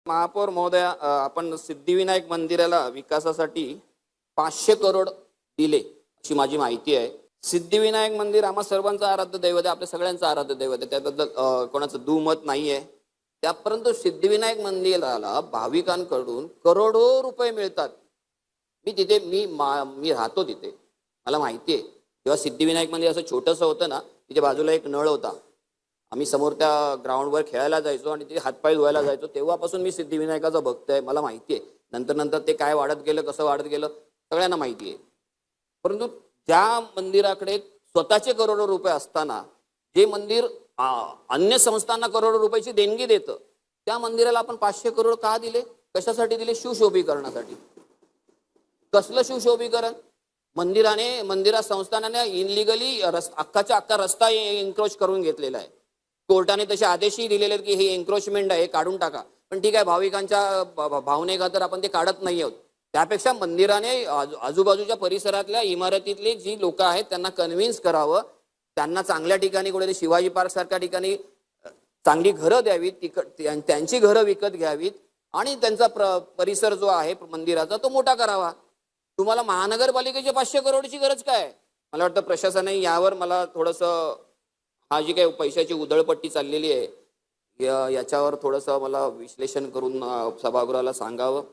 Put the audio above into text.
महापौर महोदया, आपण सिद्धिविनायक मंदिराला विकासासाठी 500 करोड दिले अशी माझी माहिती आहे. सिद्धिविनायक मंदिर आम्हा सर्वांचं आराध्य दैवत आहे, आपल्या सगळ्यांचं आराध्य दैवत आहे, त्याबद्दल कोणाचं दुमत नाही आहे. त्यापर्यंत सिद्धिविनायक मंदिराला भाविकांकडून करोडो रुपये मिळतात. मी तिथे मी राहतो तिथे, मला माहिती आहे. जेव्हा सिद्धिविनायक मंदिर असं छोटंसं होतं ना, तिथे बाजूला एक नळ होता. आम्ही समोर त्या ग्राउंडवर खेळायला जायचो आणि तिथे हातपाय धुवायला जायचो. तेव्हापासून मी सिद्धिविनायकाचा भक्त आहे, मला माहिती आहे. नंतर नंतर ते काय वाढत गेलं, कसं वाढत गेलं, सगळ्यांना माहिती आहे. परंतु ज्या मंदिराकडे स्वतःचे करोडो रुपये असताना जे मंदिर अन्य संस्थांना करोडो रुपयाची देणगी देतं, त्या मंदिराला आपण 500 करोड का दिले? कशासाठी दिले? शिवशोभीकरणासाठी. कसलं शिवशोभीकरण? मंदिरा संस्थानाने इनलिगली अख्खाच्या अख्खा रस्ता एन्क्रोच करून घेतलेला आहे. कोर्टाने तसे आदेशही दिलेले आहेत की हे एन्क्रोचमेंट आहे, काढून टाका. पण ठीक आहे, भाविकांच्या भावनेखातर आपण ते काढत नाही आहोत. त्यापेक्षा मंदिराने आजूबाजूच्या परिसरातल्या इमारतीतले जी लोक आहेत त्यांना कन्व्हिन्स करावं, त्यांना चांगल्या ठिकाणी कुठेतरी शिवाजी पार्क सारख्या ठिकाणी चांगली घरं द्यावीत, त्यांची घरं विकत घ्यावीत आणि त्यांचा परिसर जो आहे मंदिराचा तो मोठा करावा. तुम्हाला महानगरपालिकेच्या 500 करोडची गरज काय? मला वाटतं प्रशासनाने यावर मला थोडंसं, हा जी काही पैशाची उधळपट्टी चाललेली आहे याच्यावर थोडंसं मला विश्लेषण करून सभागृहाला सांगावं.